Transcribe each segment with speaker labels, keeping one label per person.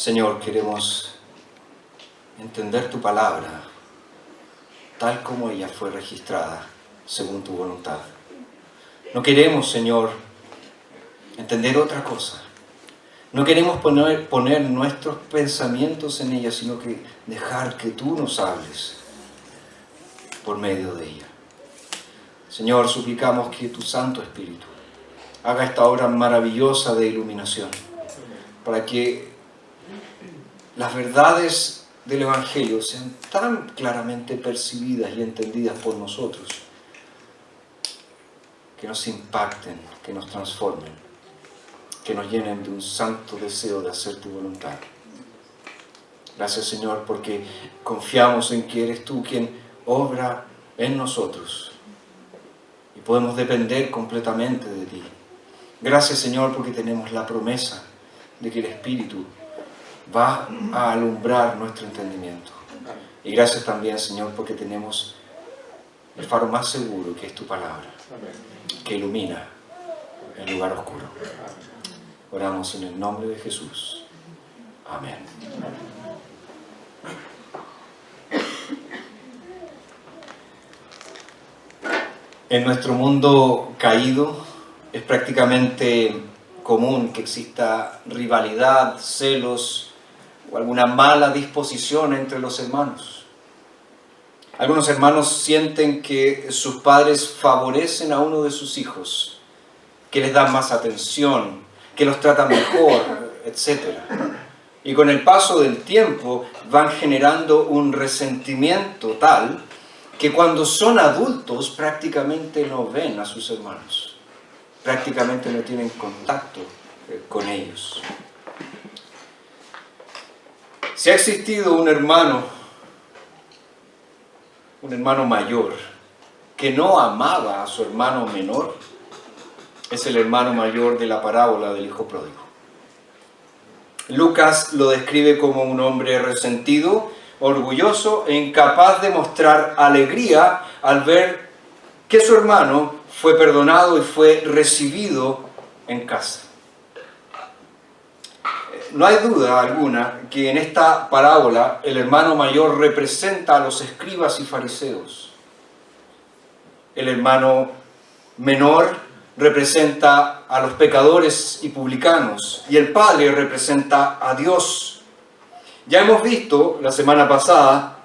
Speaker 1: Señor, queremos entender tu palabra tal como ella fue registrada según tu voluntad. No queremos, Señor, entender otra cosa. No queremos poner nuestros pensamientos en ella, sino que dejar que tú nos hables por medio de ella. Señor, suplicamos que tu Santo Espíritu haga esta obra maravillosa de iluminación, para que las verdades del Evangelio sean tan claramente percibidas y entendidas por nosotros, que nos impacten, que nos transformen, que nos llenen de un santo deseo de hacer tu voluntad. Gracias, Señor, porque confiamos en que eres tú quien obra en nosotros y podemos depender completamente de ti. Gracias, Señor, porque tenemos la promesa de que el Espíritu va a alumbrar nuestro entendimiento. Y gracias también, Señor, porque tenemos el faro más seguro, que es tu palabra, que ilumina el lugar oscuro. Oramos en el nombre de Jesús. Amén. En nuestro mundo caído es prácticamente común que exista rivalidad, celos o alguna mala disposición entre los hermanos. Algunos hermanos sienten que sus padres favorecen a uno de sus hijos, que les dan más atención, que los tratan mejor, etc. Y con el paso del tiempo van generando un resentimiento tal que cuando son adultos prácticamente no ven a sus hermanos, prácticamente no tienen contacto con ellos. Si ha existido un hermano mayor que no amaba a su hermano menor, es el hermano mayor de la parábola del hijo pródigo. Lucas lo describe como un hombre resentido, orgulloso e incapaz de mostrar alegría al ver que su hermano fue perdonado y fue recibido en casa. No hay duda alguna que en esta parábola el hermano mayor representa a los escribas y fariseos. El hermano menor representa a los pecadores y publicanos, y el padre representa a Dios. Ya hemos visto la semana pasada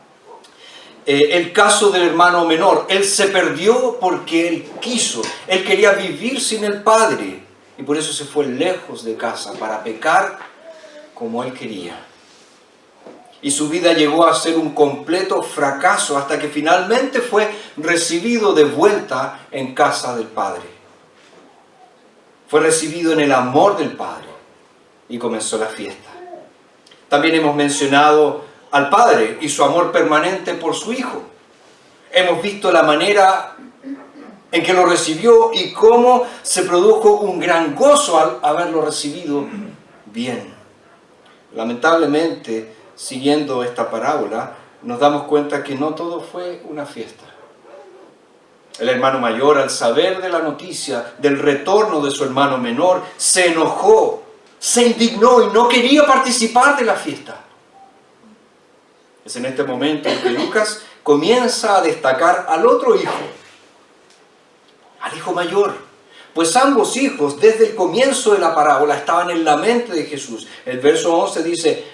Speaker 1: el caso del hermano menor. Él se perdió porque él quiso. Él quería vivir sin el padre y por eso se fue lejos de casa para pecar como él quería. Y su vida llegó a ser un completo fracaso hasta que finalmente fue recibido de vuelta en casa del Padre. Fue recibido en el amor del Padre y comenzó la fiesta. También hemos mencionado al Padre y su amor permanente por su Hijo. Hemos visto la manera en que lo recibió y cómo se produjo un gran gozo al haberlo recibido bien. Lamentablemente, siguiendo esta parábola, nos damos cuenta que no todo fue una fiesta. El hermano mayor, al saber de la noticia del retorno de su hermano menor, se enojó, se indignó y no quería participar de la fiesta. Es en este momento en que Lucas comienza a destacar al otro hijo, al hijo mayor. Pues ambos hijos, desde el comienzo de la parábola, estaban en la mente de Jesús. El verso 11 dice: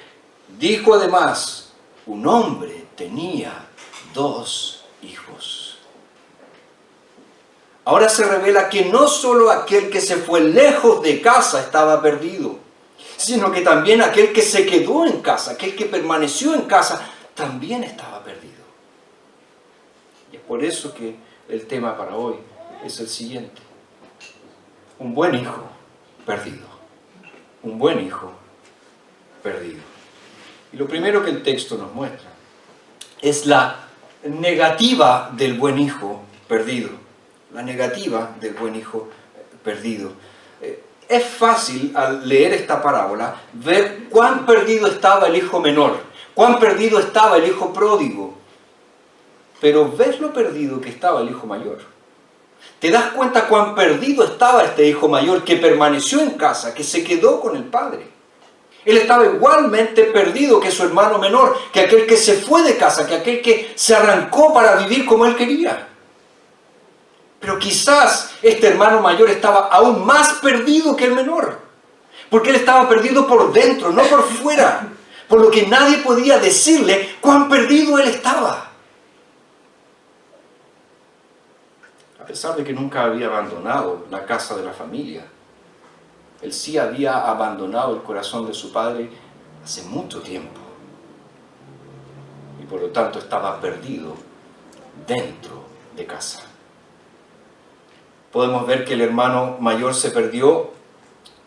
Speaker 1: dijo además, un hombre tenía 2 hijos. Ahora se revela que no solo aquel que se fue lejos de casa estaba perdido, sino que también aquel que se quedó en casa, aquel que permaneció en casa, también estaba perdido. Y es por eso que el tema para hoy es el siguiente: un buen hijo perdido. Un buen hijo perdido. Y lo primero que el texto nos muestra es la negativa del buen hijo perdido. La negativa del buen hijo perdido. Es fácil al leer esta parábola ver cuán perdido estaba el hijo menor, cuán perdido estaba el hijo pródigo. Pero ¿ves lo perdido que estaba el hijo mayor? ¿Te das cuenta cuán perdido estaba este hijo mayor que permaneció en casa, que se quedó con el padre? Él estaba igualmente perdido que su hermano menor, que aquel que se fue de casa, que aquel que se arrancó para vivir como él quería. Pero quizás este hermano mayor estaba aún más perdido que el menor, porque él estaba perdido por dentro, no por fuera, por lo que nadie podía decirle cuán perdido él estaba. A pesar de que nunca había abandonado la casa de la familia, él sí había abandonado el corazón de su padre hace mucho tiempo. Y por lo tanto estaba perdido dentro de casa. Podemos ver que el hermano mayor se perdió,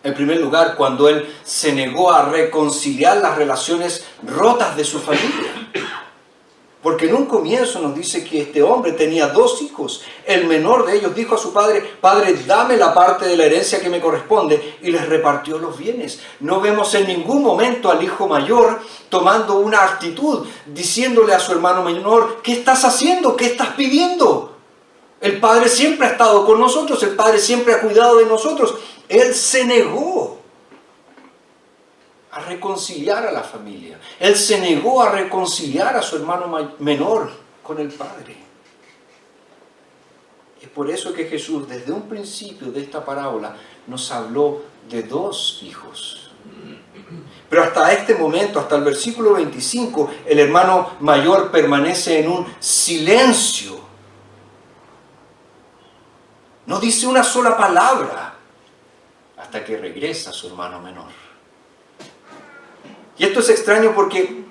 Speaker 1: en primer lugar, cuando él se negó a reconciliar las relaciones rotas de su familia. Porque en un comienzo nos dice que este hombre tenía 2 hijos. El menor de ellos dijo a su padre: Padre, dame la parte de la herencia que me corresponde, y les repartió los bienes. No vemos en ningún momento al hijo mayor tomando una actitud, diciéndole a su hermano menor: ¿qué estás haciendo? ¿Qué estás pidiendo? El padre siempre ha estado con nosotros, el padre siempre ha cuidado de nosotros. Él se negó a reconciliar a la familia. Él se negó a reconciliar a su hermano menor con el padre. Es por eso que Jesús, desde un principio de esta parábola, nos habló de 2 hijos. Pero hasta este momento, hasta el versículo 25, el hermano mayor permanece en un silencio. No dice una sola palabra hasta que regresa su hermano menor. Y esto es extraño porque,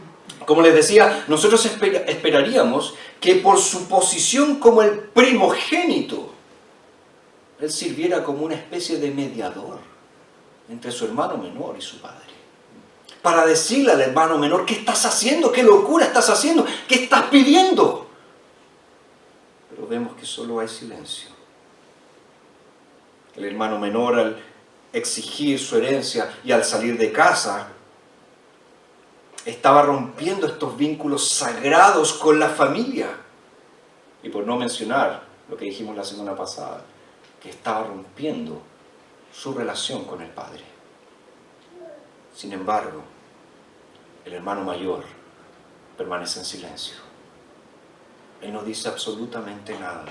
Speaker 1: como les decía, nosotros esperaríamos que por su posición como el primogénito, él sirviera como una especie de mediador entre su hermano menor y su padre. Para decirle al hermano menor: ¿qué estás haciendo? ¿Qué locura estás haciendo? ¿Qué estás pidiendo? Pero vemos que solo hay silencio. El hermano menor, al exigir su herencia y al salir de casa, estaba rompiendo estos vínculos sagrados con la familia. Y por no mencionar lo que dijimos la semana pasada, que estaba rompiendo su relación con el padre. Sin embargo, el hermano mayor permanece en silencio. Él no dice absolutamente nada.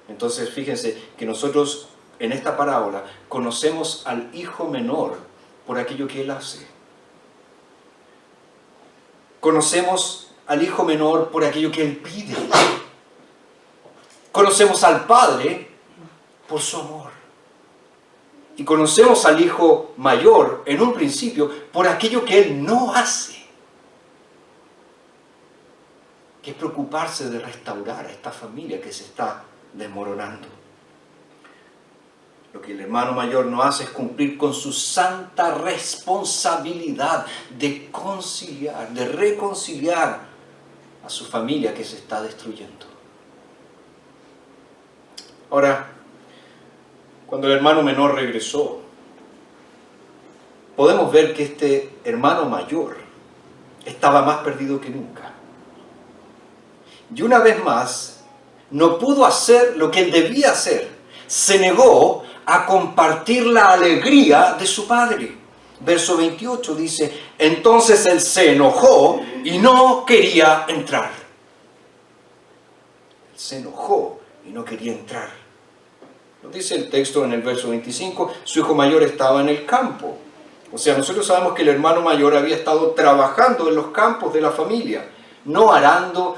Speaker 1: Entonces, fíjense que nosotros en esta parábola conocemos al hijo menor por aquello que él hace. Conocemos al hijo menor por aquello que él pide. Conocemos al padre por su amor. Y conocemos al hijo mayor en un principio por aquello que él no hace, que es preocuparse de restaurar a esta familia que se está desmoronando. Lo que el hermano mayor no hace es cumplir con su santa responsabilidad de conciliar, de reconciliar a su familia que se está destruyendo. Ahora, cuando el hermano menor regresó, podemos ver que este hermano mayor estaba más perdido que nunca. Y una vez más, no pudo hacer lo que él debía hacer. Se negó a compartir la alegría de su padre. Verso 28 dice: entonces él se enojó y no quería entrar. Él se enojó y no quería entrar. Lo dice el texto en el verso 25, su hijo mayor estaba en el campo. O sea, nosotros sabemos que el hermano mayor había estado trabajando en los campos de la familia, no arando.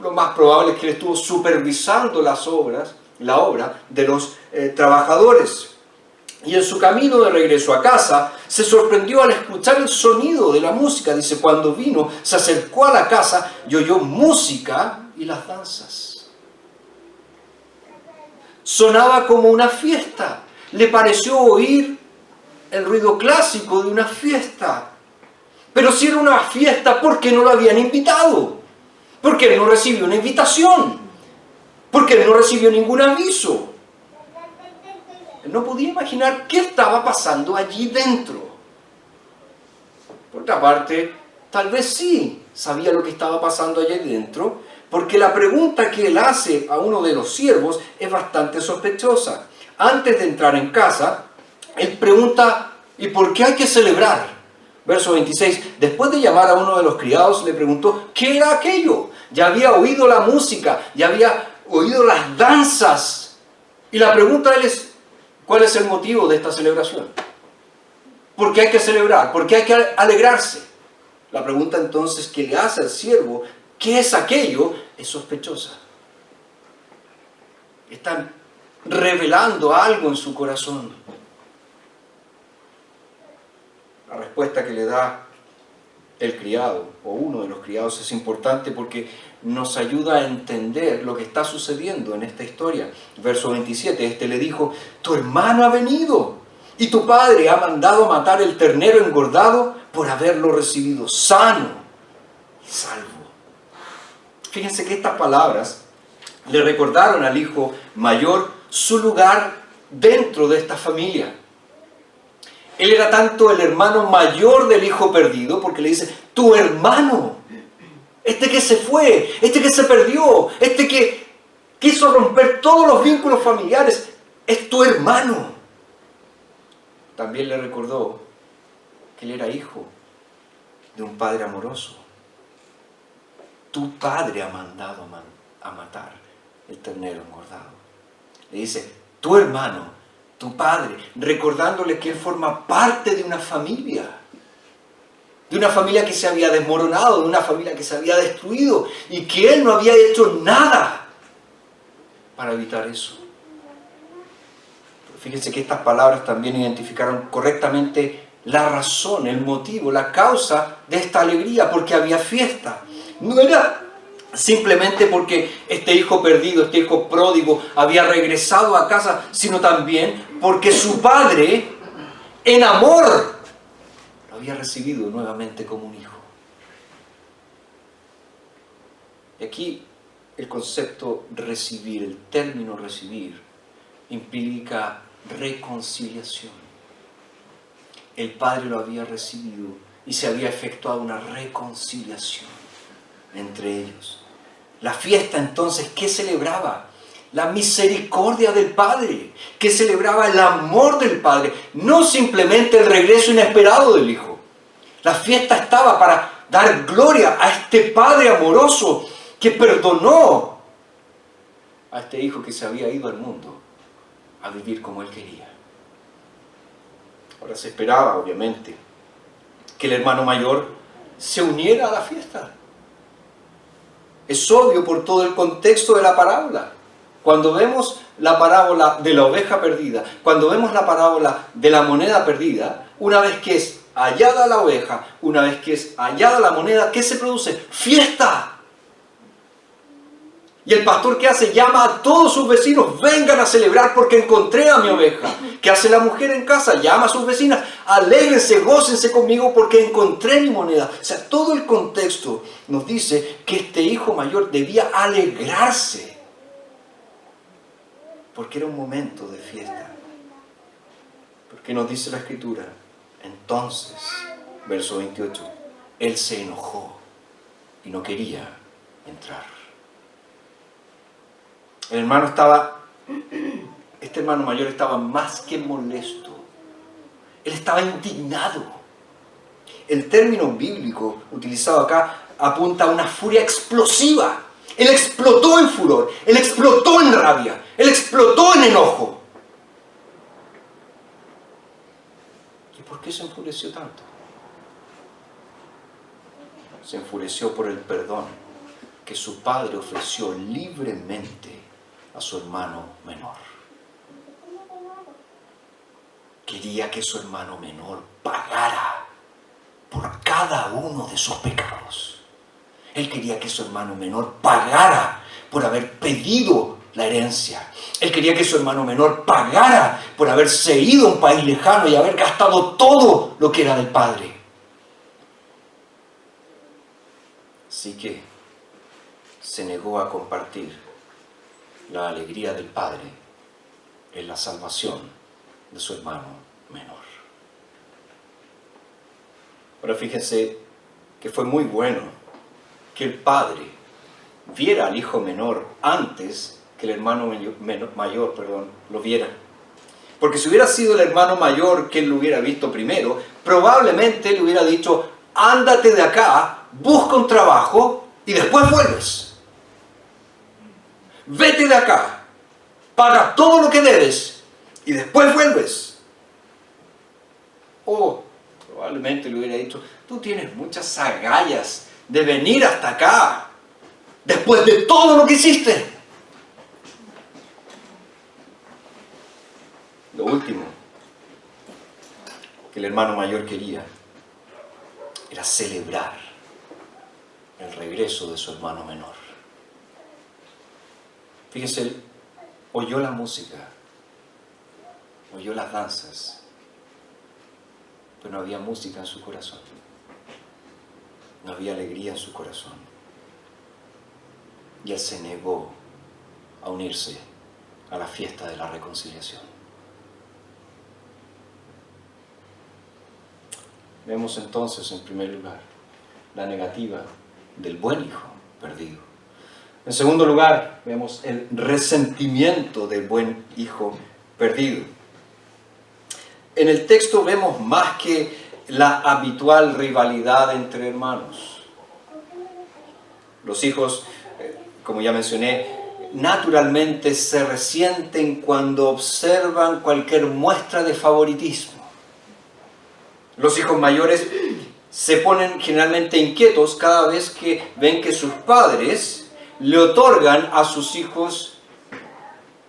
Speaker 1: Lo más probable es que él estuvo supervisando la obra de los trabajadores. Y en su camino de regreso a casa, se sorprendió al escuchar el sonido de la música. Dice, cuando vino, se acercó a la casa y oyó música y las danzas. Sonaba como una fiesta. Le pareció oír el ruido clásico de una fiesta. Pero si era una fiesta, ¿por qué no lo habían invitado? Porque él no recibió una invitación, porque él no recibió ningún aviso. Él no podía imaginar qué estaba pasando allí dentro. Por otra parte, tal vez sí sabía lo que estaba pasando allí dentro, porque la pregunta que él hace a uno de los siervos es bastante sospechosa. Antes de entrar en casa, él pregunta ¿Y por qué hay que celebrar? Verso 26, después de llamar a uno de los criados, le preguntó, ¿qué era aquello? Ya había oído la música, ya había oído las danzas. Y la pregunta de él es, ¿cuál es el motivo de esta celebración? ¿Por qué hay que celebrar? ¿Por qué hay que alegrarse? La pregunta entonces que le hace al siervo, ¿qué es aquello? Es sospechosa. Están revelando algo en su corazón. La respuesta que le da el criado o uno de los criados es importante porque nos ayuda a entender lo que está sucediendo en esta historia. Verso 27, este le dijo, tu hermano ha venido y tu padre ha mandado matar el ternero engordado por haberlo recibido sano y salvo. Fíjense que estas palabras le recordaron al hijo mayor su lugar dentro de esta familia. Él era tanto el hermano mayor del hijo perdido, porque le dice, tu hermano, este que se fue, este que se perdió, este que quiso romper todos los vínculos familiares, es tu hermano. También le recordó que él era hijo de un padre amoroso. Tu padre ha mandado a matar el ternero engordado. Le dice, tu hermano, tu padre, recordándole que él forma parte de una familia que se había desmoronado, de una familia que se había destruido y que él no había hecho nada para evitar eso. Pero fíjense que estas palabras también identificaron correctamente la razón, el motivo, la causa de esta alegría, porque había fiesta. No era simplemente porque este hijo perdido, este hijo pródigo había regresado a casa, sino también porque su padre, en amor, lo había recibido nuevamente como un hijo. Y aquí el concepto recibir, el término recibir, implica reconciliación. El padre lo había recibido y se había efectuado una reconciliación entre ellos. La fiesta entonces, ¿qué celebraba? La misericordia del Padre, que celebraba el amor del Padre, no simplemente el regreso inesperado del Hijo. La fiesta estaba para dar gloria a este Padre amoroso que perdonó a este Hijo que se había ido al mundo a vivir como Él quería. Ahora se esperaba, obviamente, que el hermano mayor se uniera a la fiesta. Es obvio por todo el contexto de la parábola. Cuando vemos la parábola de la oveja perdida, cuando vemos la parábola de la moneda perdida, una vez que es hallada la oveja, una vez que es hallada la moneda, ¿qué se produce? ¡Fiesta! Y el pastor, ¿qué hace? Llama a todos sus vecinos, vengan a celebrar porque encontré a mi oveja. ¿Qué hace la mujer en casa? Llama a sus vecinas, alégrense, gócense conmigo porque encontré mi moneda. O sea, todo el contexto nos dice que este hijo mayor debía alegrarse porque era un momento de fiesta. Porque nos dice la Escritura, entonces, verso 28, él se enojó y no quería entrar. El hermano este hermano mayor estaba más que molesto. Él estaba indignado. El término bíblico utilizado acá apunta a una furia explosiva. Él explotó en furor, él explotó en rabia, él explotó en enojo. ¿Y por qué se enfureció tanto? Se enfureció por el perdón que su padre ofreció libremente a su hermano menor. Quería que su hermano menor pagara por cada uno de sus pecados. Él quería que su hermano menor pagara por haber pedido la herencia. Él quería que su hermano menor pagara por haberse ido a un país lejano y haber gastado todo lo que era del padre. Así que se negó a compartir la alegría del Padre en la salvación de su hermano menor. Ahora fíjense que fue muy bueno que el Padre viera al hijo menor antes que el hermano mayor lo viera. Porque si hubiera sido el hermano mayor que él lo hubiera visto primero, probablemente le hubiera dicho, ándate de acá, busca un trabajo y después vuelves. Vete de acá, paga todo lo que debes y después vuelves. O probablemente le hubiera dicho, tú tienes muchas agallas de venir hasta acá, después de todo lo que hiciste. Lo último que el hermano mayor quería era celebrar el regreso de su hermano menor. Fíjese, él oyó la música, oyó las danzas, pero no había música en su corazón, no había alegría en su corazón. Y él se negó a unirse a la fiesta de la reconciliación. Vemos entonces, en primer lugar, la negativa del buen hijo perdido. En segundo lugar, vemos el resentimiento del buen hijo perdido. En el texto vemos más que la habitual rivalidad entre hermanos. Los hijos, como ya mencioné, naturalmente se resienten cuando observan cualquier muestra de favoritismo. Los hijos mayores se ponen generalmente inquietos cada vez que ven que sus padres le otorgan a sus hijos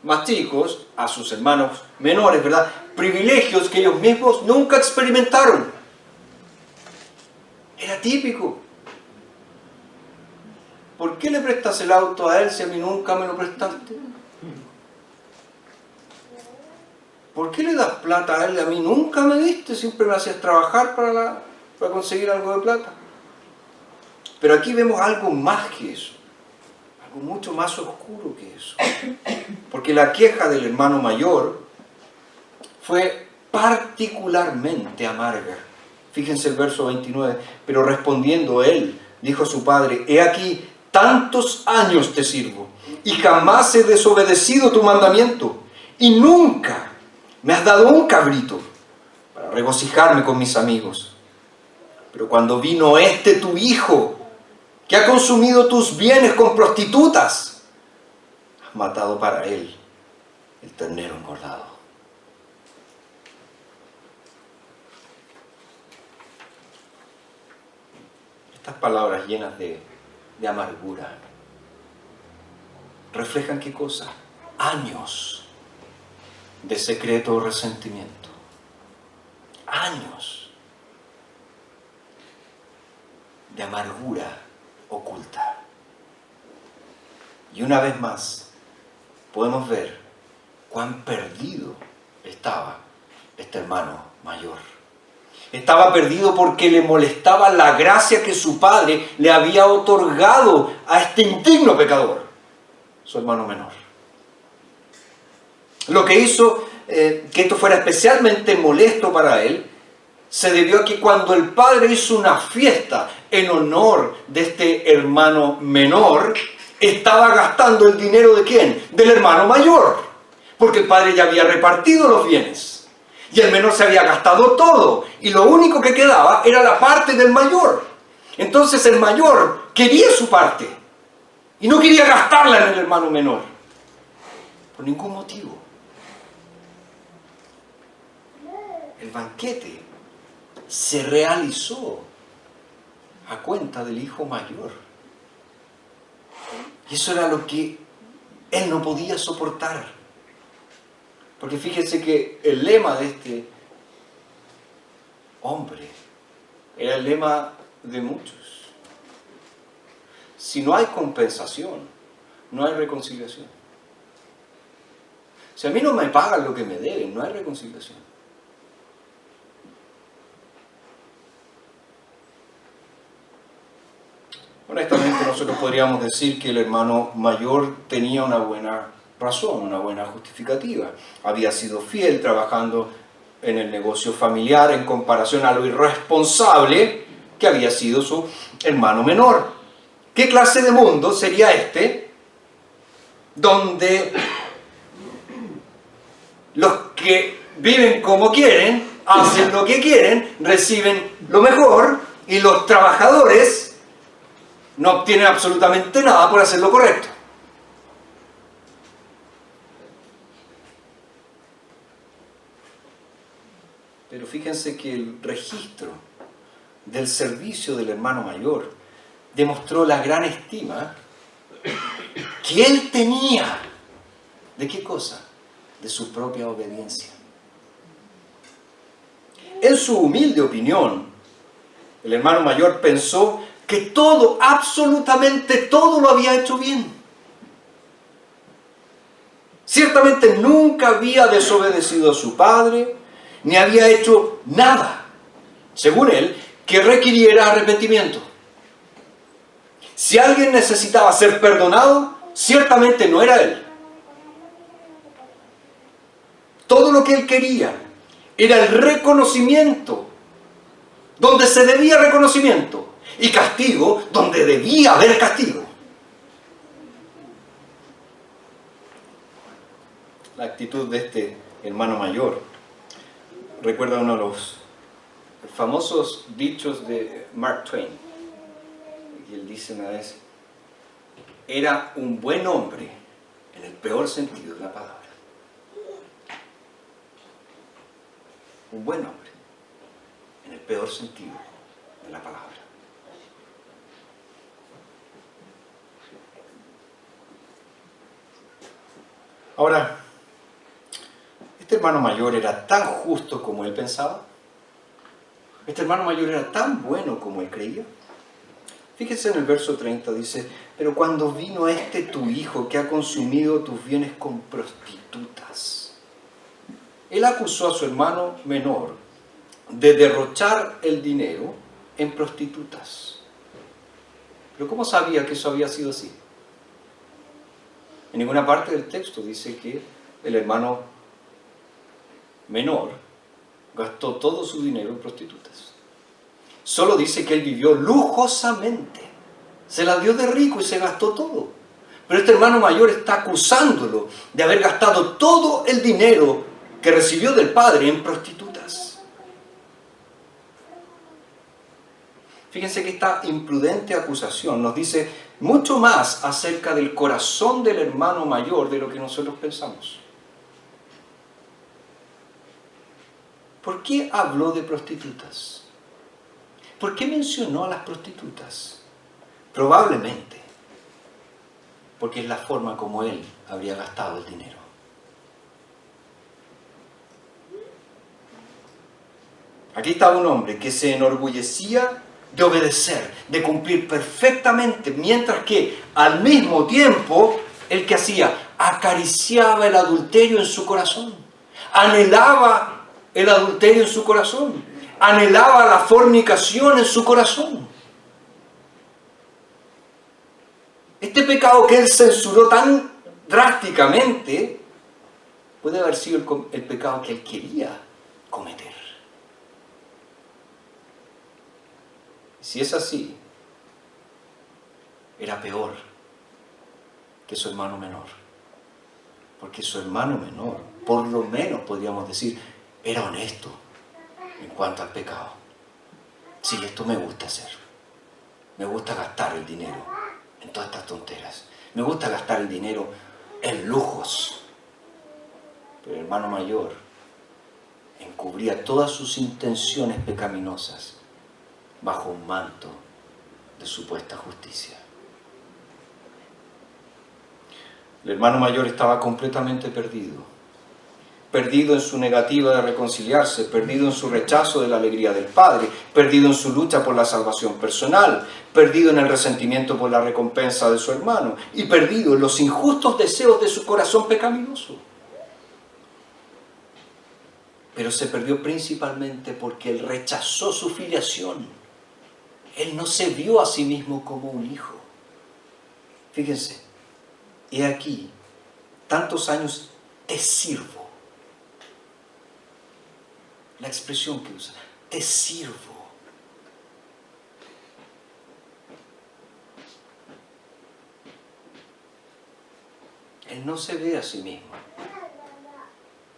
Speaker 1: más chicos, a sus hermanos menores, ¿verdad?, privilegios que ellos mismos nunca experimentaron. Era típico. ¿Por qué le prestas el auto a él si a mí nunca me lo prestaste? ¿Por qué le das plata a él y a mí nunca me diste? Siempre me hacías trabajar para conseguir algo de plata. Pero aquí vemos algo más que eso. Algo mucho más oscuro que eso. Porque la queja del hermano mayor fue particularmente amarga. Fíjense el verso 29. Pero respondiendo él, dijo a su padre, he aquí, tantos años te sirvo y jamás he desobedecido tu mandamiento y nunca me has dado un cabrito para regocijarme con mis amigos. Pero cuando vino este tu hijo, que ha consumido tus bienes con prostitutas, has matado para él el ternero engordado. Estas palabras llenas de amargura reflejan ¿qué cosa? Años de secreto resentimiento. Años de amargura oculta. Y una vez más podemos ver cuán perdido estaba este hermano mayor. Estaba perdido porque le molestaba la gracia que su padre le había otorgado a este indigno pecador, su hermano menor. Lo que hizo que esto fuera especialmente molesto para él se debió a que cuando el padre hizo una fiesta en honor de este hermano menor, estaba gastando el dinero ¿de quién? Del hermano mayor, porque el padre ya había repartido los bienes y el menor se había gastado todo y lo único que quedaba era la parte del mayor. Entonces el mayor quería su parte y no quería gastarla en el hermano menor por ningún motivo. El banquete se realizó a cuenta del hijo mayor. Y eso era lo que él no podía soportar. Porque fíjense que el lema de este hombre era el lema de muchos. Si no hay compensación, no hay reconciliación. Si a mí no me pagan lo que me deben, no hay reconciliación. Honestamente, nosotros podríamos decir que el hermano mayor tenía una buena razón, una buena justificativa. Había sido fiel trabajando en el negocio familiar en comparación a lo irresponsable que había sido su hermano menor. ¿Qué clase de mundo sería este donde los que viven como quieren, hacen lo que quieren, reciben lo mejor, y los trabajadores no obtienen absolutamente nada por hacer lo correcto. Pero fíjense que el registro del servicio del hermano mayor demostró la gran estima que él tenía. ¿De qué cosa? De su propia obediencia. En su humilde opinión, el hermano mayor pensó que todo, absolutamente todo, lo había hecho bien. Ciertamente nunca había desobedecido a su padre, ni había hecho nada, según él, que requiriera arrepentimiento. Si alguien necesitaba ser perdonado, ciertamente no era él. Todo lo que él quería era el reconocimiento, donde se debía reconocimiento, y castigo, donde debía haber castigo. La actitud de este hermano mayor recuerda uno de los famosos dichos de Mark Twain. Y él dice una vez: era un buen hombre en el peor sentido de la palabra. Un buen hombre en el peor sentido de la palabra. Ahora, este hermano mayor era tan justo como él pensaba. Este hermano mayor era tan bueno como él creía. Fíjense en el verso 30, dice: pero cuando vino tu hijo que ha consumido tus bienes con prostitutas. Él acusó a su hermano menor de derrochar el dinero en prostitutas. Pero ¿cómo sabía que eso había sido así? En ninguna parte del texto dice que el hermano menor gastó todo su dinero en prostitutas. Solo dice que él vivió lujosamente. Se la dio de rico y se gastó todo. Pero este hermano mayor está acusándolo de haber gastado todo el dinero que recibió del padre en prostitutas. Fíjense que esta imprudente acusación nos dice mucho más acerca del corazón del hermano mayor de lo que nosotros pensamos. ¿Por qué habló de prostitutas? ¿Por qué mencionó a las prostitutas? Probablemente porque es la forma como él habría gastado el dinero. Aquí estaba un hombre que se enorgullecía de obedecer, de cumplir perfectamente, mientras que al mismo tiempo, ¿el que hacía? Acariciaba el adulterio en su corazón, anhelaba el adulterio en su corazón, anhelaba la fornicación en su corazón. Este pecado que él censuró tan drásticamente puede haber sido el pecado que él quería cometer. Si es así, era peor que su hermano menor. Porque su hermano menor, por lo menos podríamos decir, era honesto en cuanto al pecado. Sí, esto me gusta hacer. Me gusta gastar el dinero en todas estas tonteras. Me gusta gastar el dinero en lujos. Pero el hermano mayor encubría todas sus intenciones pecaminosas bajo un manto de supuesta justicia. El hermano mayor estaba completamente perdido. Perdido en su negativa de reconciliarse, perdido en su rechazo de la alegría del Padre, perdido en su lucha por la salvación personal, perdido en el resentimiento por la recompensa de su hermano y perdido en los injustos deseos de su corazón pecaminoso. Pero se perdió principalmente porque él rechazó su filiación. Él no se vio a sí mismo como un hijo. Fíjense, he aquí, tantos años te sirvo. La expresión que usa, te sirvo. Él no se ve a sí mismo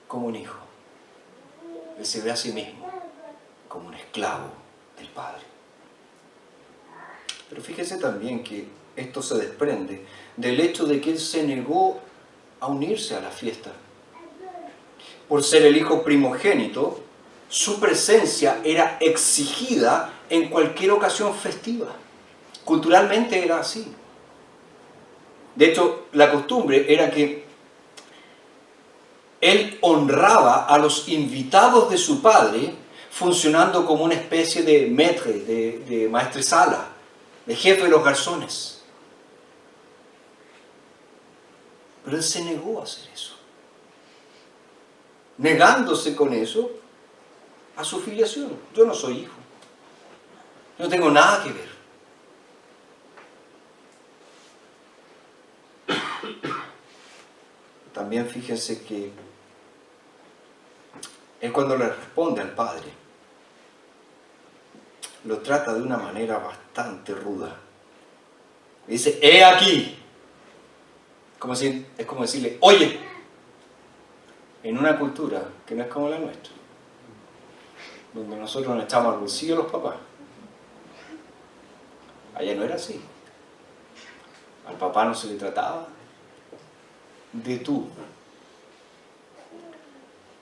Speaker 1: como un hijo. Él se ve a sí mismo como un esclavo del Padre. Pero fíjese también que esto se desprende del hecho de que él se negó a unirse a la fiesta. Por ser el hijo primogénito, su presencia era exigida en cualquier ocasión festiva. Culturalmente era así. De hecho, la costumbre era que él honraba a los invitados de su padre funcionando como una especie de maître, de maestresala, de jefe de los garzones. Pero él se negó a hacer eso, negándose con eso a su filiación. Yo no soy hijo, yo no tengo nada que ver. También fíjense que él, cuando le responde al Padre, lo trata de una manera bastante ruda. Le dice, he aquí. Es como decirle, oye, en una cultura que no es como la nuestra, donde nosotros nos echamos al bolsillo los papás. Allá no era así. Al papá no se le trataba de tú.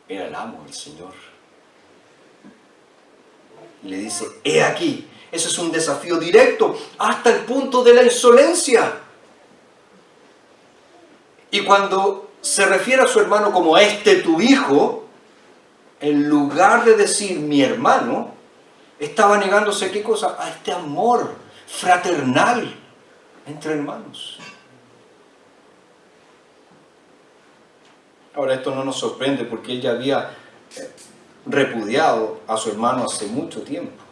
Speaker 1: Era el amo, el Señor. Y le dice, he aquí. Ese es un desafío directo hasta el punto de la insolencia. Y cuando se refiere a su hermano como tu hijo, en lugar de decir mi hermano, estaba negándose ¿qué cosa? A este amor fraternal entre hermanos. Ahora, esto no nos sorprende porque él ya había repudiado a su hermano hace mucho tiempo,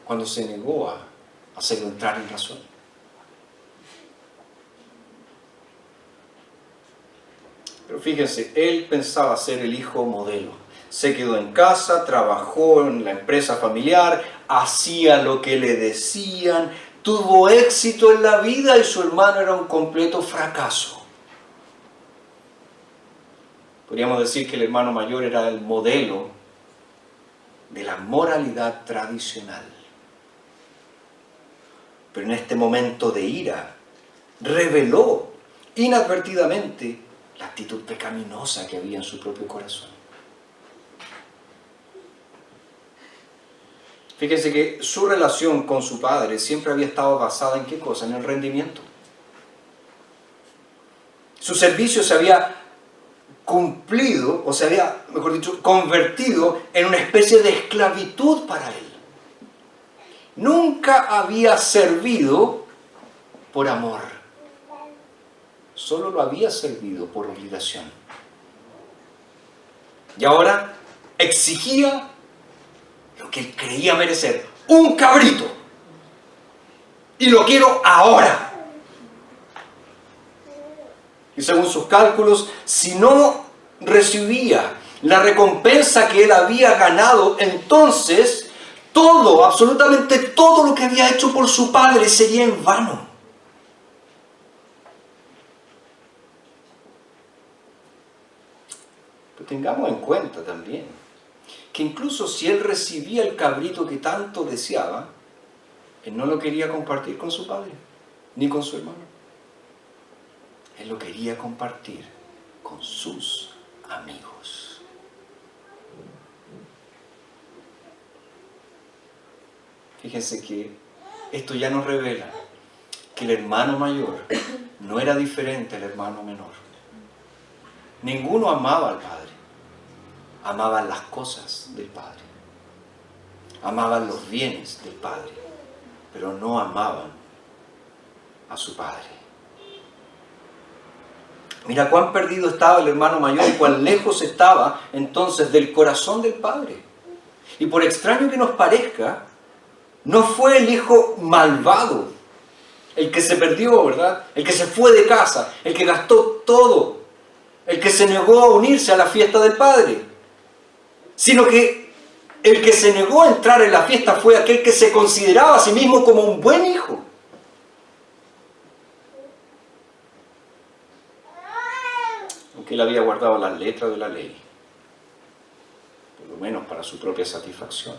Speaker 1: cuando se negó a hacerlo entrar en razón. Pero fíjense, él pensaba ser el hijo modelo. Se quedó en casa, trabajó en la empresa familiar, hacía lo que le decían, tuvo éxito en la vida y su hermano era un completo fracaso. Podríamos decir que el hermano mayor era el modelo de la moralidad tradicional. Pero en este momento de ira, reveló inadvertidamente la actitud pecaminosa que había en su propio corazón. Fíjense que su relación con su padre siempre había estado basada en ¿qué cosa? En el rendimiento. Su servicio se había cumplido, o se había, mejor dicho, convertido en una especie de esclavitud para él. Nunca había servido por amor. Solo lo había servido por obligación. Y ahora exigía lo que él creía merecer. Un cabrito. Y lo quiero ahora. Y según sus cálculos, si no recibía la recompensa que él había ganado, entonces todo, absolutamente todo lo que había hecho por su padre sería en vano. Pero tengamos en cuenta también que incluso si él recibía el cabrito que tanto deseaba, él no lo quería compartir con su padre, ni con su hermano. Él lo quería compartir con sus amigos. Fíjense que esto ya nos revela que el hermano mayor no era diferente al hermano menor. Ninguno amaba al Padre. Amaban las cosas del Padre. Amaban los bienes del Padre. Pero no amaban a su Padre. Mira cuán perdido estaba el hermano mayor y cuán lejos estaba entonces del corazón del Padre. Y por extraño que nos parezca, no fue el hijo malvado el que se perdió, ¿verdad? El que se fue de casa, el que gastó todo, el que se negó a unirse a la fiesta del Padre. Sino que el que se negó a entrar en la fiesta fue aquel que se consideraba a sí mismo como un buen hijo. Que él había guardado las letras de la ley para su propia satisfacción.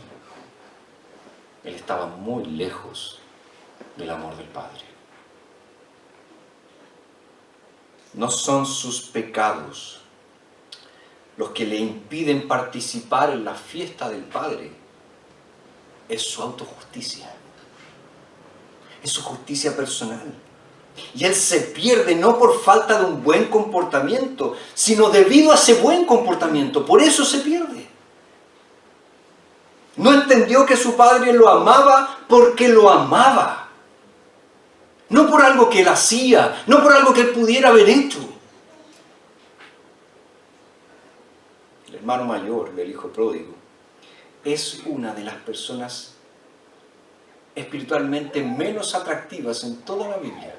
Speaker 1: Él estaba muy lejos del amor del Padre. No son sus pecados los que le impiden participar en la fiesta del Padre. Es su autojusticia. Es su justicia personal. Y él se pierde no por falta de un buen comportamiento, sino debido a ese buen comportamiento. Por eso se pierde. No entendió que su padre lo amaba porque lo amaba. No por algo que él hacía, no por algo que él pudiera haber hecho. El hermano mayor del hijo pródigo es una de las personas espiritualmente menos atractivas en toda la Biblia.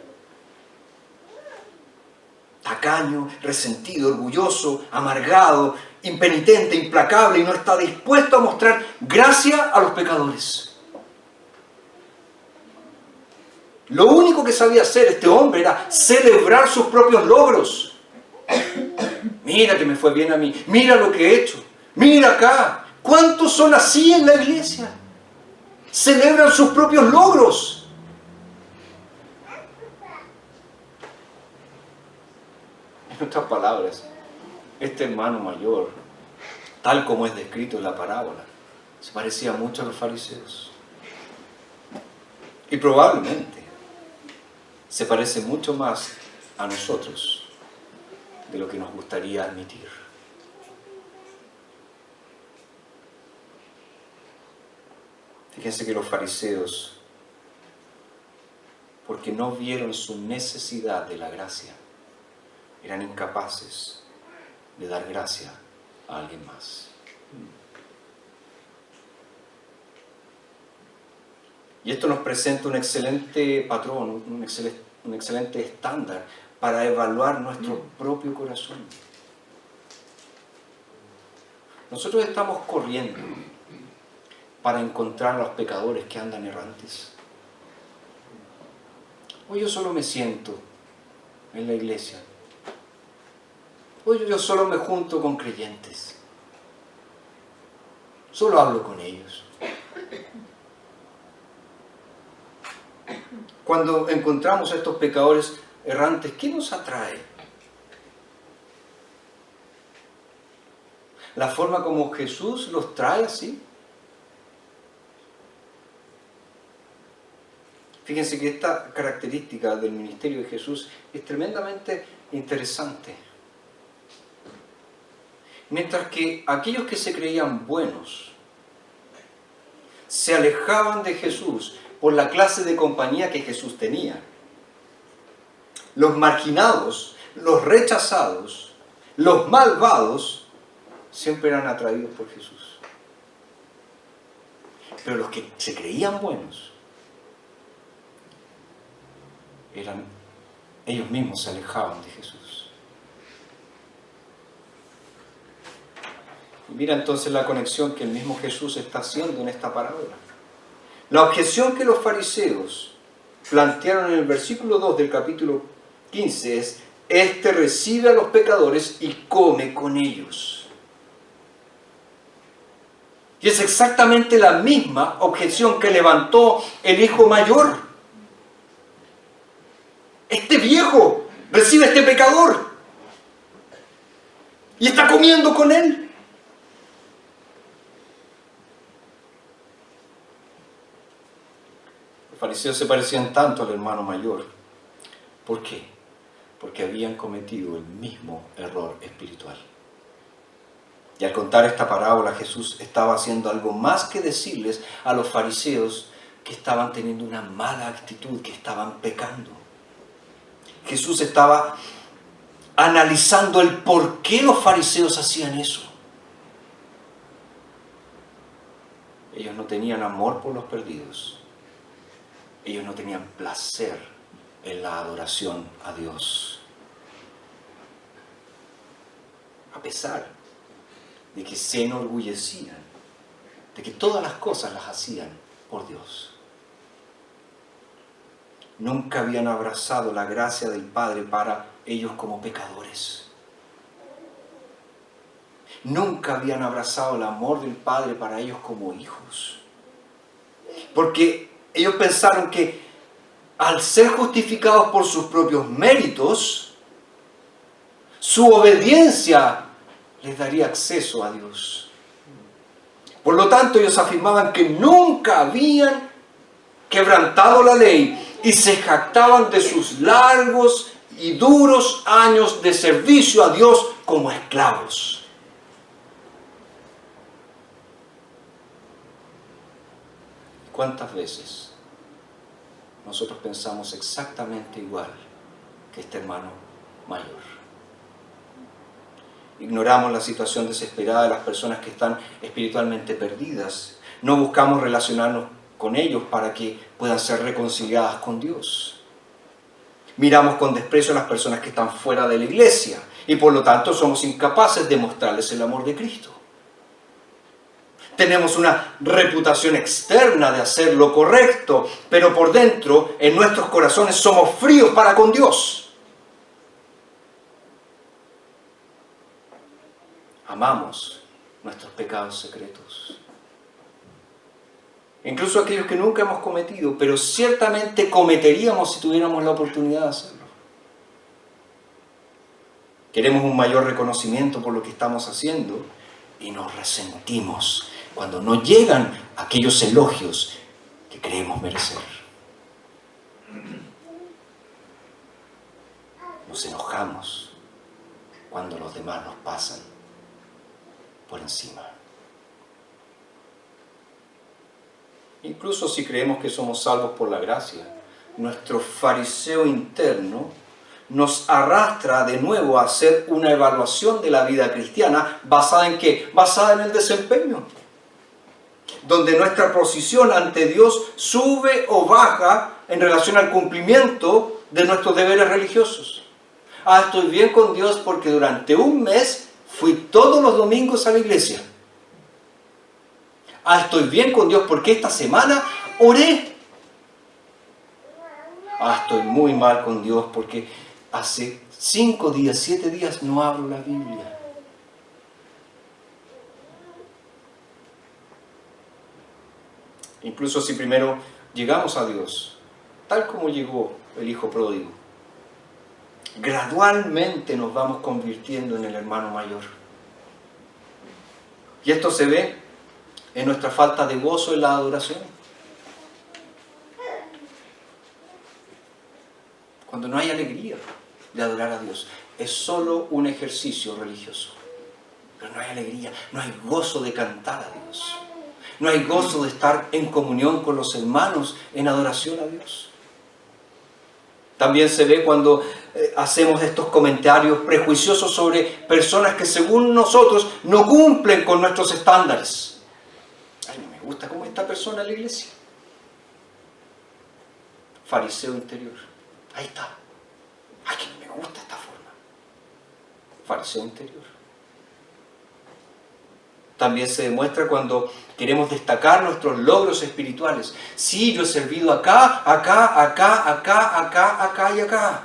Speaker 1: Tacaño, resentido, orgulloso, amargado, impenitente, implacable, y no está dispuesto a mostrar gracia a los pecadores. Lo único que sabía hacer este hombre era celebrar sus propios logros. Mira que me fue bien a mí, mira lo que he hecho, mira acá. ¿Cuántos son así en la iglesia? Celebran sus propios logros. En otras palabras, este hermano mayor, tal como es descrito en la parábola, se parecía mucho a los fariseos. Y probablemente se parece mucho más a nosotros de lo que nos gustaría admitir. Fíjense que los fariseos, porque no vieron su necesidad de la gracia, eran incapaces de dar gracia a alguien más. Y esto nos presenta un excelente patrón, un excelente estándar para evaluar nuestro propio corazón. Nosotros estamos corriendo para encontrar a los pecadores que andan errantes. Hoy yo solo me siento en la iglesia. Hoy yo solo me junto con creyentes. Solo hablo con ellos. Cuando encontramos a estos pecadores errantes, ¿qué nos atrae? ¿La forma como Jesús los trae así? Fíjense que esta característica del ministerio de Jesús es tremendamente interesante. Mientras que aquellos que se creían buenos se alejaban de Jesús por la clase de compañía que Jesús tenía, los marginados, los rechazados, los malvados, siempre eran atraídos por Jesús. Pero los que se creían buenos, ellos mismos se alejaban de Jesús. Y mira entonces la conexión que el mismo Jesús está haciendo en esta parábola. La objeción que los fariseos plantearon en el versículo 2 del capítulo 15 es: este recibe a los pecadores y come con ellos. Y es exactamente la misma objeción que levantó el hijo mayor. Este viejo recibe a este pecador y está comiendo con él. Los fariseos se parecían tanto al hermano mayor. ¿Por qué? Porque habían cometido el mismo error espiritual. Y al contar esta parábola, Jesús estaba haciendo algo más que decirles a los fariseos que estaban teniendo una mala actitud, que estaban pecando. Jesús estaba analizando el por qué los fariseos hacían eso. Ellos no tenían amor por los perdidos. Ellos no tenían placer en la adoración a Dios. A pesar de que se enorgullecían, de que todas las cosas las hacían por Dios. Nunca habían abrazado la gracia del Padre para ellos como pecadores. nunca habían abrazado el amor del Padre para ellos como hijos. Porque ellos pensaron que al ser justificados por sus propios méritos, su obediencia les daría acceso a Dios. Por lo tanto, ellos afirmaban que nunca habían quebrantado la ley y se jactaban de sus largos y duros años de servicio a Dios como esclavos. ¿Cuántas veces nosotros pensamos exactamente igual que este hermano mayor? Ignoramos la situación desesperada de las personas que están espiritualmente perdidas. No buscamos relacionarnos con ellos para que puedan ser reconciliadas con Dios. Miramos con desprecio a las personas que están fuera de la iglesia y por lo tanto somos incapaces de mostrarles el amor de Cristo. Tenemos una reputación externa de hacer lo correcto, pero por dentro, en nuestros corazones, somos fríos para con Dios. Amamos nuestros pecados secretos. Incluso aquellos que nunca hemos cometido, pero ciertamente cometeríamos si tuviéramos la oportunidad de hacerlo. Queremos un mayor reconocimiento por lo que estamos haciendo y nos resentimos cuando no llegan aquellos elogios que creemos merecer. Nos enojamos cuando los demás nos pasan por encima. Incluso si creemos que somos salvos por la gracia, nuestro fariseo interno nos arrastra de nuevo a hacer una evaluación de la vida cristiana basada en ¿qué? Basada en el desempeño. Donde nuestra posición ante Dios sube o baja en relación al cumplimiento de nuestros deberes religiosos. Estoy bien con Dios porque durante un mes fui todos los domingos a la iglesia. Estoy bien con Dios porque esta semana oré. Estoy muy mal con Dios porque hace 5 días, 7 días no abro la Biblia. Incluso si primero llegamos a Dios, tal como llegó el hijo pródigo, gradualmente nos vamos convirtiendo en el hermano mayor. Y esto se ve en nuestra falta de gozo en la adoración. Cuando no hay alegría de adorar a Dios, es solo un ejercicio religioso. Pero no hay alegría, no hay gozo de cantar a Dios. No hay gozo de estar en comunión con los hermanos en adoración a Dios. También se ve cuando hacemos estos comentarios prejuiciosos sobre personas que según nosotros no cumplen con nuestros estándares. No me gusta cómo esta persona en la iglesia. Fariseo interior. Ahí está. Que no me gusta esta forma. Fariseo interior. También se demuestra cuando queremos destacar nuestros logros espirituales. Sí, yo he servido acá y acá.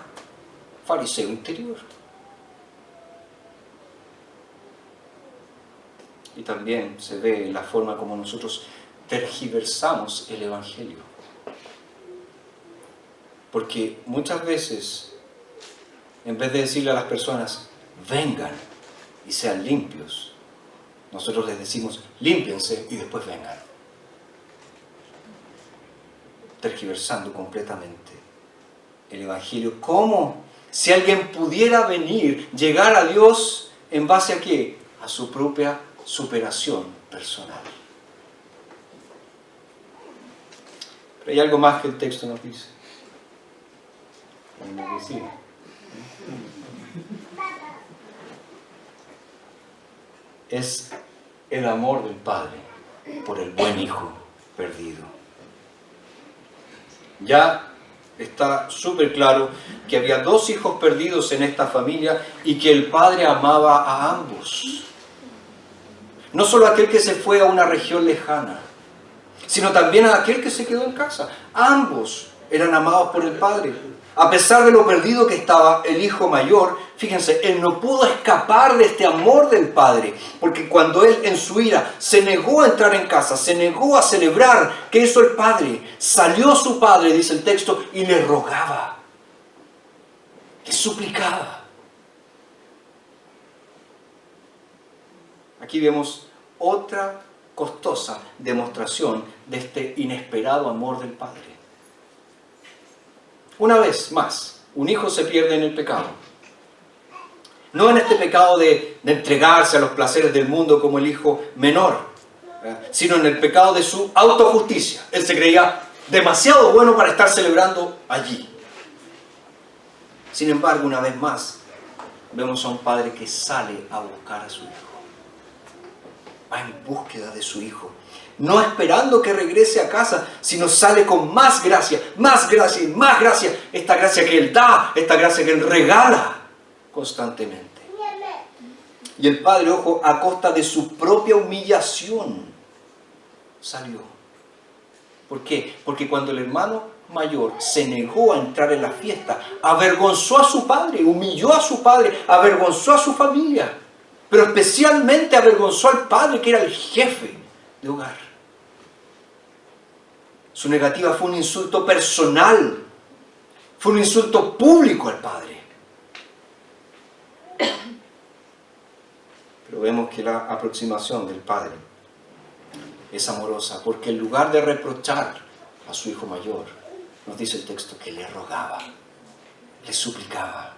Speaker 1: Fariseo interior. Y también se ve en la forma como nosotros tergiversamos el Evangelio. Porque muchas veces, en vez de decirle a las personas, vengan y sean limpios, nosotros les decimos, límpiense y después vengan. Tergiversando completamente el Evangelio. ¿Cómo? Si alguien pudiera venir, llegar a Dios, ¿en base a qué? A su propia superación personal. Pero hay algo más que el texto nos dice. Es el amor del Padre por el buen hijo perdido. Ya está súper claro que había 2 hijos perdidos en esta familia y que el Padre amaba a ambos. No solo a aquel que se fue a una región lejana, sino también a aquel que se quedó en casa. Ambos eran amados por el Padre. A pesar de lo perdido que estaba el hijo mayor, Fíjense, él no pudo escapar de este amor del Padre, porque cuando él en su ira se negó a entrar en casa, se negó a celebrar, ¿qué hizo el Padre? Salió su Padre, dice el texto, y le rogaba, le suplicaba. Aquí vemos otra costosa demostración de este inesperado amor del Padre. Una vez más, un hijo se pierde en el pecado. No en este pecado de entregarse a los placeres del mundo como el hijo menor, sino en el pecado de su autojusticia. Él se creía demasiado bueno para estar celebrando allí. Sin embargo, una vez más, vemos a un padre que sale a buscar a su hijo. Va en búsqueda de su hijo. No esperando que regrese a casa, sino sale con más gracia y más gracia. Esta gracia que él da, esta gracia que él regala constantemente. Y el padre, ojo, a costa de su propia humillación salió. ¿Por qué? Porque cuando el hermano mayor se negó a entrar en la fiesta, avergonzó a su padre, humilló a su padre, avergonzó a su familia, pero especialmente avergonzó al padre, que era el jefe de hogar. Su negativa fue un insulto personal, fue un insulto público al padre. Pero vemos que la aproximación del padre es amorosa, porque en lugar de reprochar a su hijo mayor, nos dice el texto que le rogaba, le suplicaba,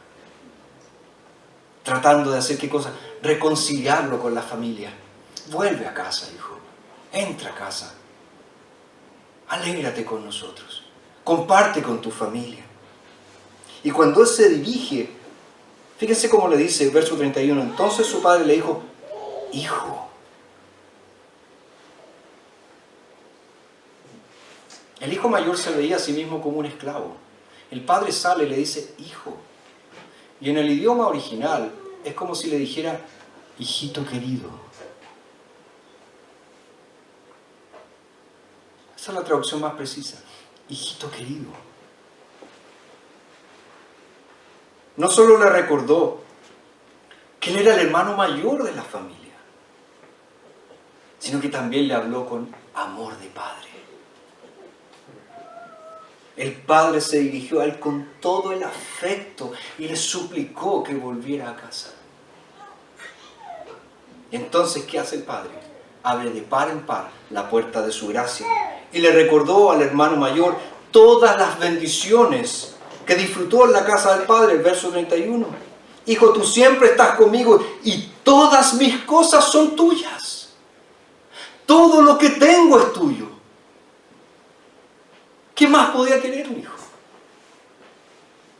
Speaker 1: tratando de hacer ¿qué cosa? Reconciliarlo con la familia. Vuelve a casa, hijo, entra a casa, alégrate con nosotros, comparte con tu familia. Y cuando él se dirige, fíjense cómo le dice, verso 31, entonces su padre le dijo, hijo. El hijo mayor se veía a sí mismo como un esclavo. El padre sale y le dice, hijo. Y en el idioma original es como si le dijera, hijito querido. Esa es la traducción más precisa, hijito querido. No solo le recordó que él era el hermano mayor de la familia, sino que también le habló con amor de padre. El padre se dirigió a él con todo el afecto y le suplicó que volviera a casa. Entonces, ¿qué hace el padre? Abre de par en par la puerta de su gracia y le recordó al hermano mayor todas las bendiciones que disfrutó en la casa del padre, el verso 31. Hijo, tú siempre estás conmigo y todas mis cosas son tuyas. Todo lo que tengo es tuyo. ¿Qué más podía querer un hijo?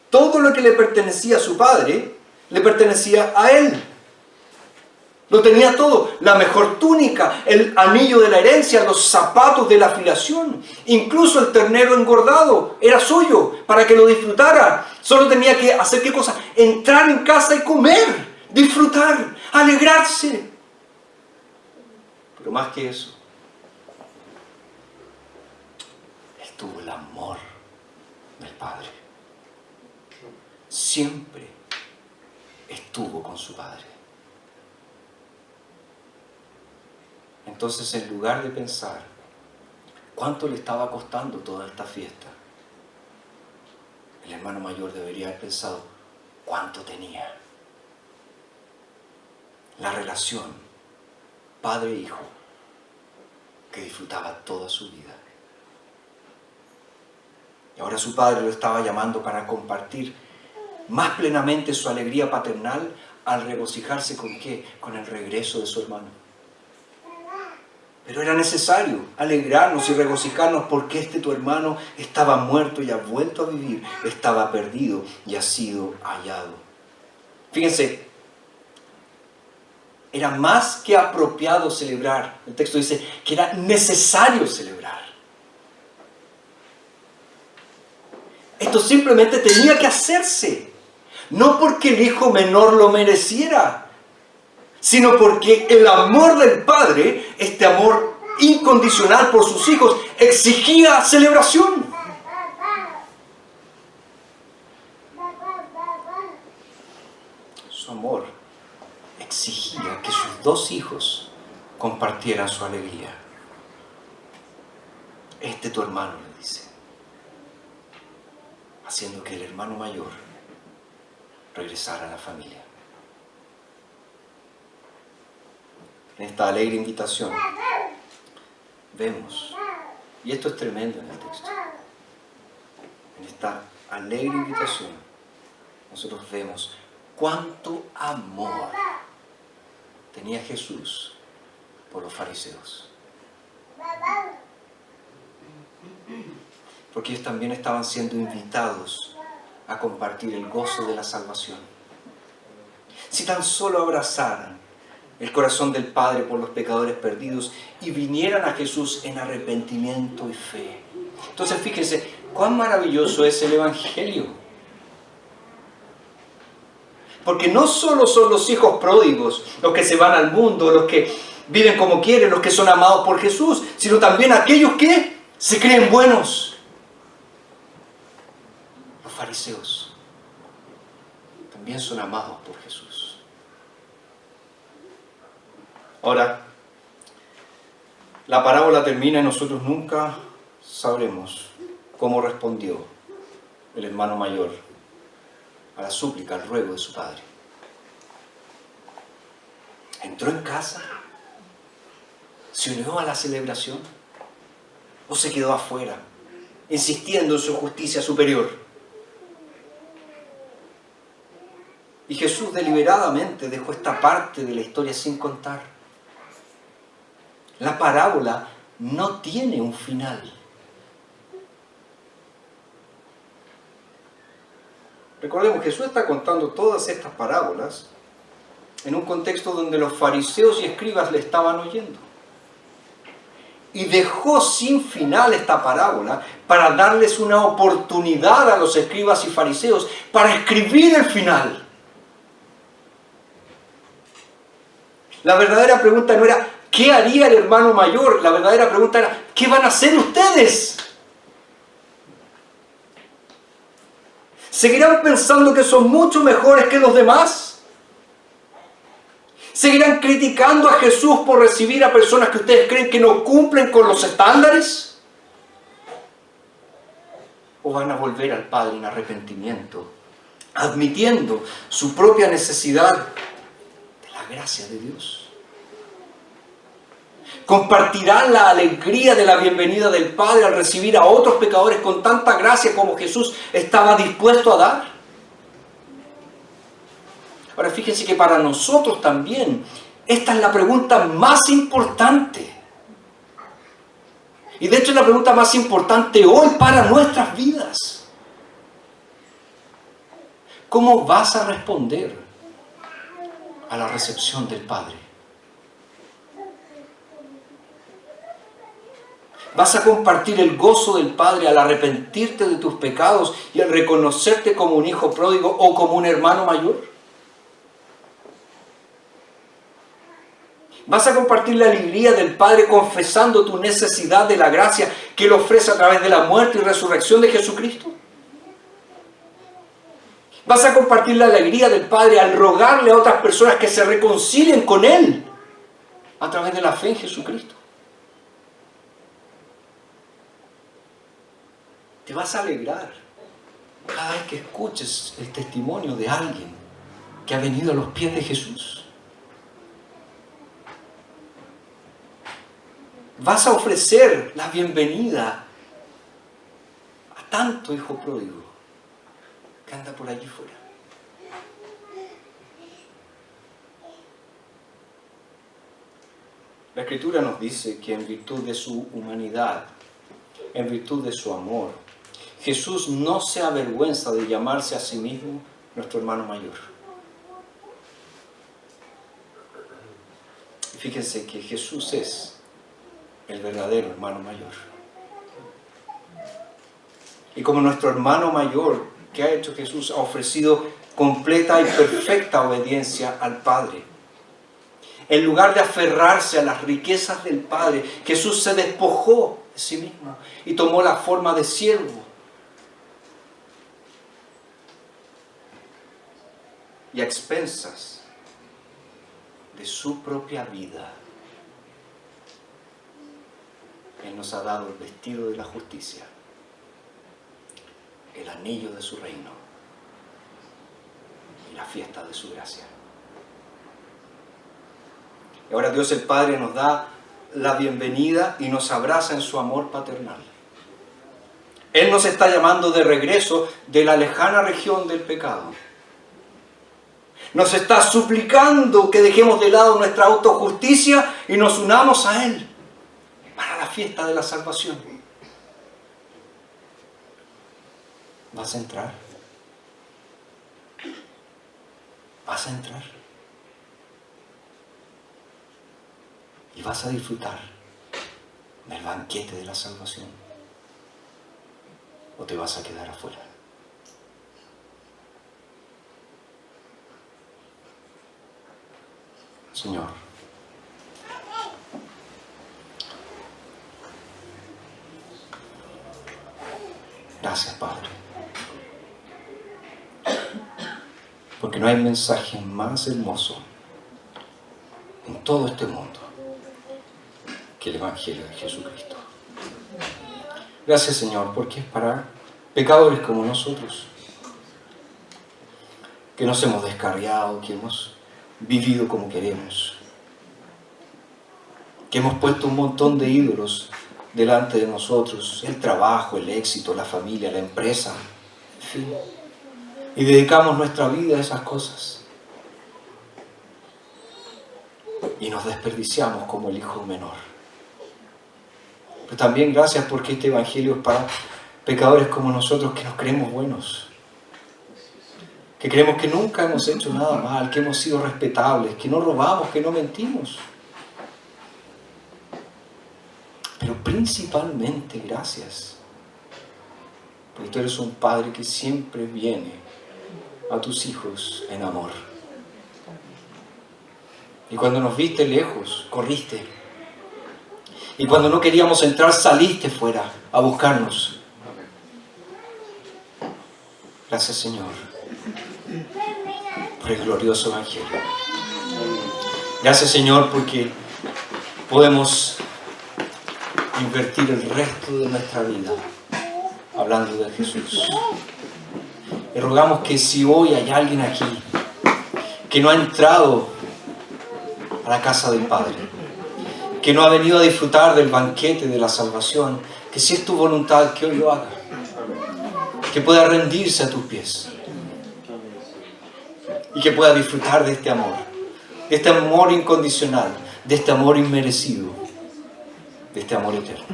Speaker 1: Todo lo que le pertenecía a su padre, le pertenecía a él. Lo tenía todo, la mejor túnica, el anillo de la herencia, los zapatos de la filiación, incluso el ternero engordado era suyo para que lo disfrutara. Solo tenía que hacer ¿qué cosa? Entrar en casa y comer, disfrutar, alegrarse. Pero más que eso, tuvo el amor del Padre. Siempre estuvo con su Padre. Entonces, en lugar de pensar cuánto le estaba costando toda esta fiesta, el hermano mayor debería haber pensado cuánto tenía. La relación padre-hijo que disfrutaba toda su vida. Y ahora su padre lo estaba llamando para compartir más plenamente su alegría paternal al regocijarse ¿con qué? Con el regreso de su hermano. Pero era necesario alegrarnos y regocijarnos porque tu hermano estaba muerto y ha vuelto a vivir, estaba perdido y ha sido hallado. Fíjense, era más que apropiado celebrar. El texto dice que era necesario celebrar. Esto simplemente tenía que hacerse, no porque el hijo menor lo mereciera, sino porque el amor del padre, este amor incondicional por sus hijos, exigía celebración. amor exigía que sus dos hijos compartieran su alegría. Este tu hermano, le dice, haciendo que el hermano mayor regresara a la familia. En esta alegre invitación vemos, y esto es tremendo en el texto, en esta alegre invitación nosotros vemos cuánto amor tenía Jesús por los fariseos. Porque ellos también estaban siendo invitados a compartir el gozo de la salvación. Si tan solo abrazaran el corazón del Padre por los pecadores perdidos y vinieran a Jesús en arrepentimiento y fe. Entonces fíjense, cuán maravilloso es el Evangelio. Porque no solo son los hijos pródigos los que se van al mundo, los que viven como quieren, los que son amados por Jesús, sino también aquellos que se creen buenos. Los fariseos también son amados por Jesús. Ahora, la parábola termina y nosotros nunca sabremos cómo respondió el hermano mayor a la súplica, al ruego de su padre. ¿Entró en casa? ¿Se unió a la celebración? ¿O se quedó afuera, insistiendo en su justicia superior? Y Jesús deliberadamente dejó esta parte de la historia sin contar. La parábola no tiene un final. Recordemos, Jesús está contando todas estas parábolas en un contexto donde los fariseos y escribas le estaban oyendo. Y dejó sin final esta parábola para darles una oportunidad a los escribas y fariseos para escribir el final. La verdadera pregunta no era ¿qué haría el hermano mayor? La verdadera pregunta era ¿qué van a hacer ustedes? ¿Seguirán pensando que son mucho mejores que los demás? ¿Seguirán criticando a Jesús por recibir a personas que ustedes creen que no cumplen con los estándares? ¿O van a volver al Padre en arrepentimiento, admitiendo su propia necesidad de la gracia de Dios? ¿Compartirán la alegría de la bienvenida del Padre al recibir a otros pecadores con tanta gracia como Jesús estaba dispuesto a dar? Ahora fíjense que para nosotros también esta es la pregunta más importante. Y de hecho es la pregunta más importante hoy para nuestras vidas. ¿Cómo vas a responder a la recepción del Padre? ¿Vas a compartir el gozo del Padre al arrepentirte de tus pecados y al reconocerte como un hijo pródigo o como un hermano mayor? ¿Vas a compartir la alegría del Padre confesando tu necesidad de la gracia que Él ofrece a través de la muerte y resurrección de Jesucristo? ¿Vas a compartir la alegría del Padre al rogarle a otras personas que se reconcilien con Él a través de la fe en Jesucristo? Te vas a alegrar cada vez que escuches el testimonio de alguien que ha venido a los pies de Jesús. Vas a ofrecer la bienvenida a tanto hijo pródigo que anda por allí fuera. La Escritura nos dice que en virtud de su humanidad, en virtud de su amor, Jesús no se avergüenza de llamarse a sí mismo nuestro hermano mayor. Y fíjense que Jesús es el verdadero hermano mayor. Y como nuestro hermano mayor, ¿qué ha hecho Jesús? Ha ofrecido completa y perfecta obediencia al Padre. En lugar de aferrarse a las riquezas del Padre, Jesús se despojó de sí mismo y tomó la forma de siervo. Y a expensas de su propia vida, Él nos ha dado el vestido de la justicia, el anillo de su reino y la fiesta de su gracia. Y ahora Dios el Padre nos da la bienvenida y nos abraza en su amor paternal. Él nos está llamando de regreso de la lejana región del pecado. Nos está suplicando que dejemos de lado nuestra autojusticia y nos unamos a Él para la fiesta de la salvación. ¿Vas a entrar? ¿Vas a entrar? Y vas a disfrutar del banquete de la salvación. ¿O te vas a quedar afuera? Señor, gracias, Padre, porque no hay mensaje más hermoso en todo este mundo que el Evangelio de Jesucristo. Gracias, Señor, porque es para pecadores como nosotros, que nos hemos descarriado, que hemos vivido como queremos, que hemos puesto un montón de ídolos delante de nosotros, el trabajo, el éxito, la familia, la empresa, en fin, y dedicamos nuestra vida a esas cosas y nos desperdiciamos como el hijo menor. Pero también gracias porque este Evangelio es para pecadores como nosotros que nos creemos buenos, que creemos que nunca hemos hecho nada mal, que hemos sido respetables, que no robamos, que no mentimos. Pero principalmente gracias, porque tú eres un Padre que siempre viene a tus hijos en amor. Y cuando nos viste lejos, corriste. Y cuando no queríamos entrar, saliste fuera a buscarnos. Gracias, Señor, por el glorioso Evangelio. Gracias, Señor, porque podemos invertir el resto de nuestra vida hablando de Jesús. Y rogamos que si hoy hay alguien aquí que no ha entrado a la casa del Padre, que no ha venido a disfrutar del banquete de la salvación, que si es tu voluntad que hoy lo haga, que pueda rendirse a tus pies y que pueda disfrutar de este amor incondicional, de este amor inmerecido, de este amor eterno.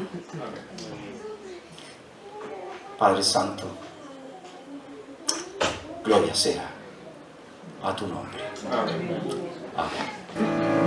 Speaker 1: Padre Santo, gloria sea a tu nombre. Amén.